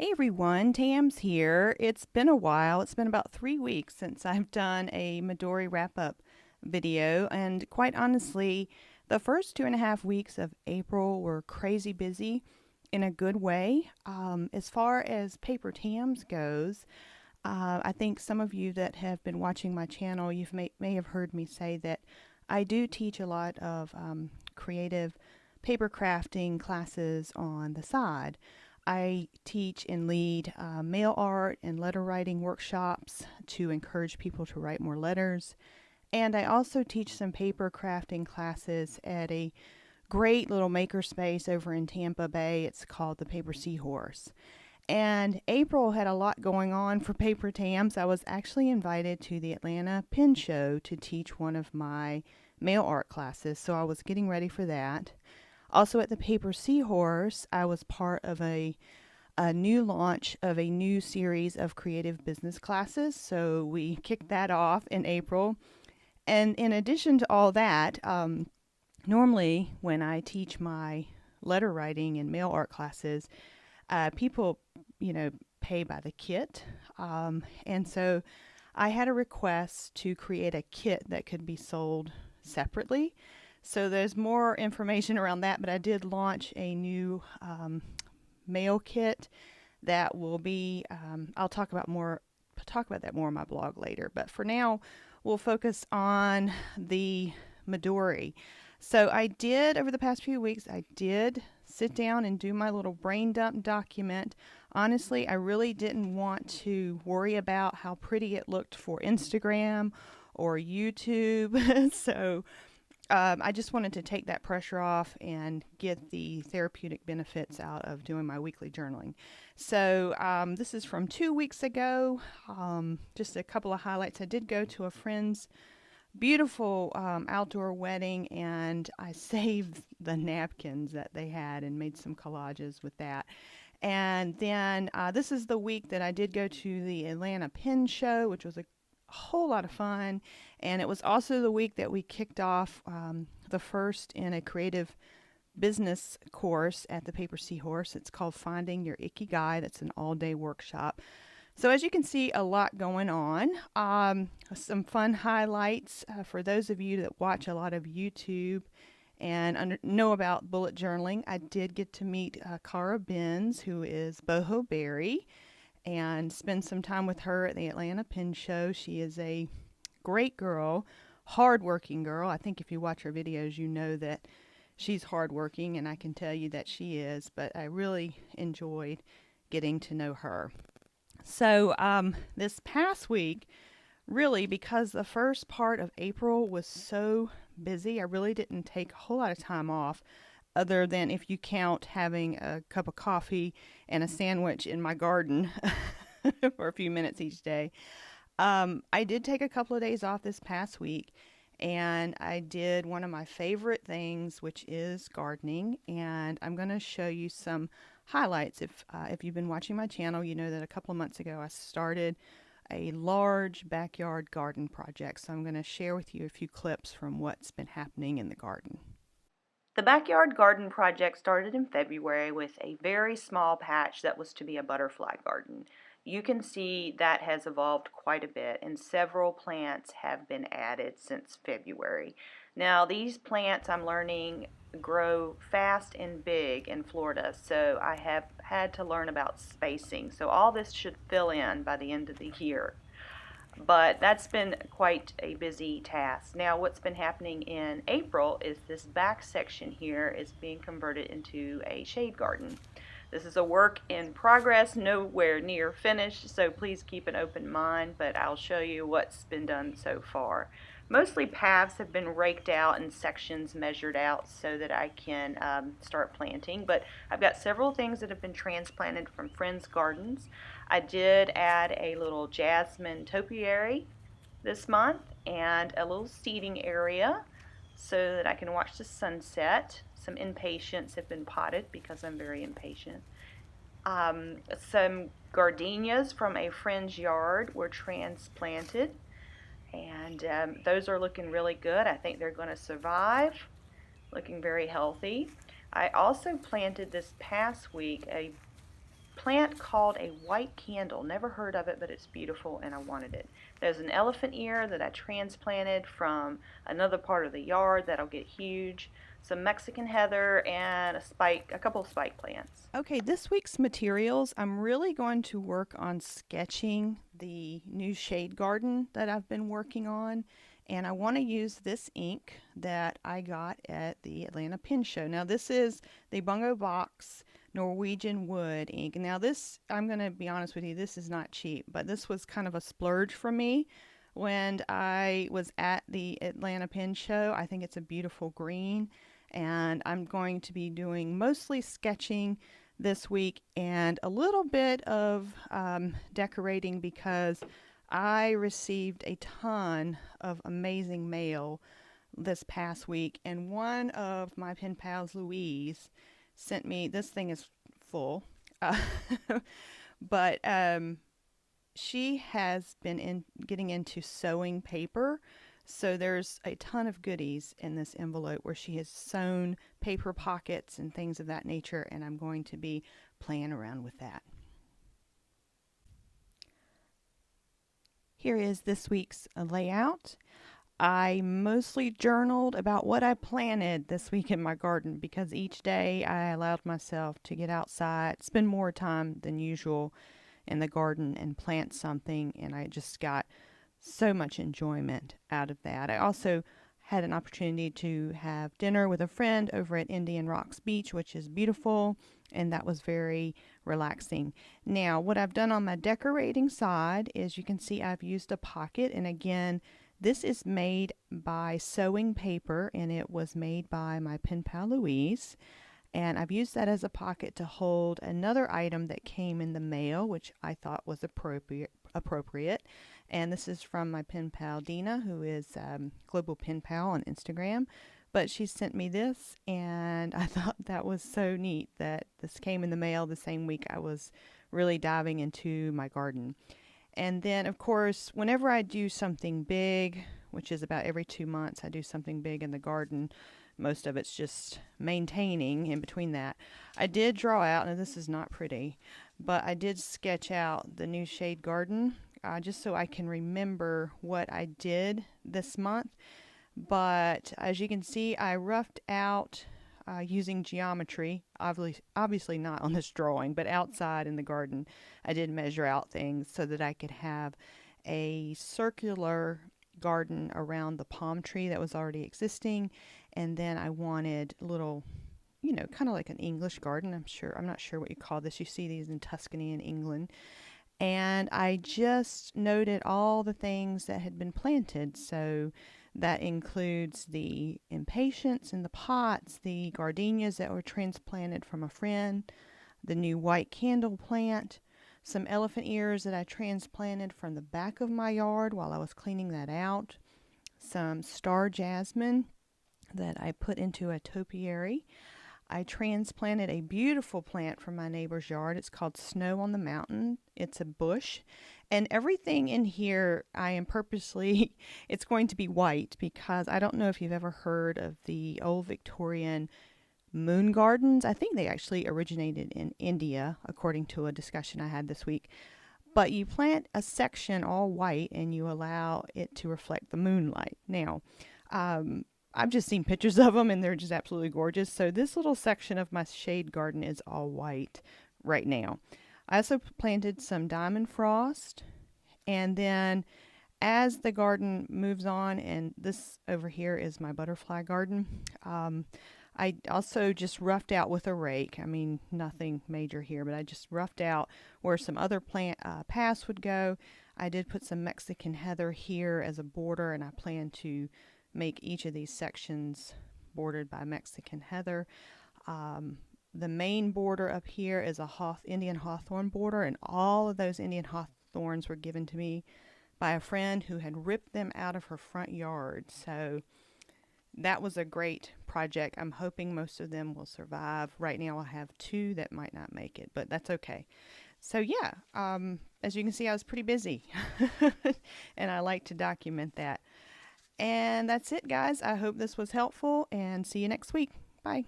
Hey everyone, Tams here. It's been a while. It's been about 3 weeks since I've done a Midori wrap up video, and quite honestly, the first 2.5 weeks of April were crazy busy in a good way. As far as Paper Tams goes, I think some of you that have been watching my channel, may have heard me say that I do teach a lot of creative paper crafting classes on the side. I teach and lead mail art and letter writing workshops to encourage people to write more letters. And I also teach some paper crafting classes at a great little maker space over in Tampa Bay. It's called the Paper Seahorse. And April had a lot going on for Paper Tams. I was actually invited to the Atlanta Pen Show to teach one of my mail art classes, so I was getting ready for that. Also, at the Paper Seahorse, I was part of a new launch of a new series of creative business classes. So we kicked that off in April. And in addition to all that, normally when I teach my letter writing and mail art classes, people, pay by the kit. And so I had a request to create a kit that could be sold separately. So there's more information around that, but I did launch a new mail kit that will be. I'll talk about that more on my blog later. But for now, we'll focus on the Midori. So I did over the past few weeks. I did sit down and do my little brain dump document. Honestly, I really didn't want to worry about how pretty it looked for Instagram or YouTube. So I just wanted to take that pressure off and get the therapeutic benefits out of doing my weekly journaling. So this is from 2 weeks ago. Just a couple of highlights. I did go to a friend's beautiful outdoor wedding, and I saved the napkins that they had and made some collages with that. And then this is the week that I did go to the Atlanta Pen Show, which was a whole lot of fun. And it was also the week that we kicked off the first in a creative business course at the Paper Seahorse. It's called Finding Your Ikigai. That's an all-day workshop. So as you can see, a lot going on. Some fun highlights for those of you that watch a lot of YouTube and know about bullet journaling. I did get to meet Cara Benz, who is Boho Berry, and spend some time with her at the Atlanta Pen Show. She is a great girl, hardworking girl. I think if you watch her videos, you know that she's hardworking, and I can tell you that she is, but I really enjoyed getting to know her. So this past week, really, because the first part of April was so busy, I really didn't take a whole lot of time off, other than if you count having a cup of coffee and a sandwich in my garden for a few minutes each day. I did take a couple of days off this past week, and I did one of my favorite things, which is gardening. And I'm going to show you some highlights. If you've been watching my channel, you know that a couple of months ago I started a large backyard garden project. So I'm going to share with you a few clips from what's been happening in the garden. The backyard garden project started in February with a very small patch that was to be a butterfly garden. You can see that has evolved quite a bit, and several plants have been added since February. Now, these plants, I'm learning, grow fast and big in Florida, so I have had to learn about spacing. So all this should fill in by the end of the year. But that's been quite a busy task. Now, what's been happening in April is this back section here is being converted into a shade garden. This is a work in progress, nowhere near finished, so please keep an open mind, but I'll show you what's been done so far. Mostly paths have been raked out and sections measured out so that I can start planting, but I've got several things that have been transplanted from friends' gardens. I did add a little jasmine topiary this month and a little seating area so that I can watch the sunset. Some impatiens have been potted because I'm very impatient. Some gardenias from a friend's yard were transplanted, and those are looking really good. I think they're going to survive, looking very healthy. I also planted this past week a plant called a white candle. Never heard of it, but it's beautiful and I wanted it. There's an elephant ear that I transplanted from another part of the yard that'll get huge. Some Mexican heather and a couple of spike plants. Okay, this week's materials, I'm really going to work on sketching the new shade garden that I've been working on. And I want to use this ink that I got at the Atlanta Pen Show. Now, this is the Bungo Box Norwegian wood ink. Now, this, I'm going to be honest with you, this is not cheap, but this was kind of a splurge for me when I was at the Atlanta Pen Show. I think it's a beautiful green, and I'm going to be doing mostly sketching this week and a little bit of decorating because I received a ton of amazing mail this past week, and one of my pen pals, Louise, sent me, this thing is full, uh, but she has been getting into sewing paper. So there's a ton of goodies in this envelope where she has sewn paper pockets and things of that nature, and I'm going to be playing around with that. Here is this week's layout. I mostly journaled about what I planted this week in my garden because each day I allowed myself to get outside, spend more time than usual in the garden and plant something, and I just got so much enjoyment out of that. I also had an opportunity to have dinner with a friend over at Indian Rocks Beach, which is beautiful, and that was very relaxing. Now, what I've done on my decorating side is you can see I've used a pocket, and again, this is made by sewing paper, and it was made by my pen pal Louise. And I've used that as a pocket to hold another item that came in the mail, which I thought was appropriate. And this is from my pen pal Dina, who is Global Pen Pal on Instagram. But she sent me this, and I thought that was so neat that this came in the mail the same week I was really diving into my garden. And then, of course, whenever I do something big, which is about every 2 months, I do something big in the garden. Most of it's just maintaining in between that. I did draw out, and this is not pretty, but I did sketch out the new shade garden just so I can remember what I did this month. But as you can see, I roughed out using geometry, obviously not on this drawing, but outside in the garden. I did measure out things so that I could have a circular garden around the palm tree that was already existing, and then I wanted little, kind of like an English garden. I'm not sure what you call this. You see these in Tuscany in England. And I just noted all the things that had been planted. So that includes the impatiens in the pots, the gardenias that were transplanted from a friend, the new white candle plant, some elephant ears that I transplanted from the back of my yard while I was cleaning that out, some star jasmine that I put into a topiary. I transplanted a beautiful plant from my neighbor's yard. It's called Snow on the Mountain. It's a bush. And everything in here, I am purposely, it's going to be white because I don't know if you've ever heard of the old Victorian moon gardens. I think they actually originated in India, according to a discussion I had this week. But you plant a section all white and you allow it to reflect the moonlight. Now, I've just seen pictures of them and they're just absolutely gorgeous. So this little section of my shade garden is all white right now. I also planted some diamond frost, and then as the garden moves on, and this over here is my butterfly garden, I also just roughed out with a rake. I mean, nothing major here, but I just roughed out where some other plant paths would go. I did put some Mexican heather here as a border, and I plan to make each of these sections bordered by Mexican heather. The main border up here is a Indian hawthorn border, and all of those Indian hawthorns were given to me by a friend who had ripped them out of her front yard. So that was a great project. I'm hoping most of them will survive. Right now I have 2 that might not make it, but that's okay. So yeah, as you can see, I was pretty busy and I like to document that. And that's it, guys. I hope this was helpful, and see you next week. Bye.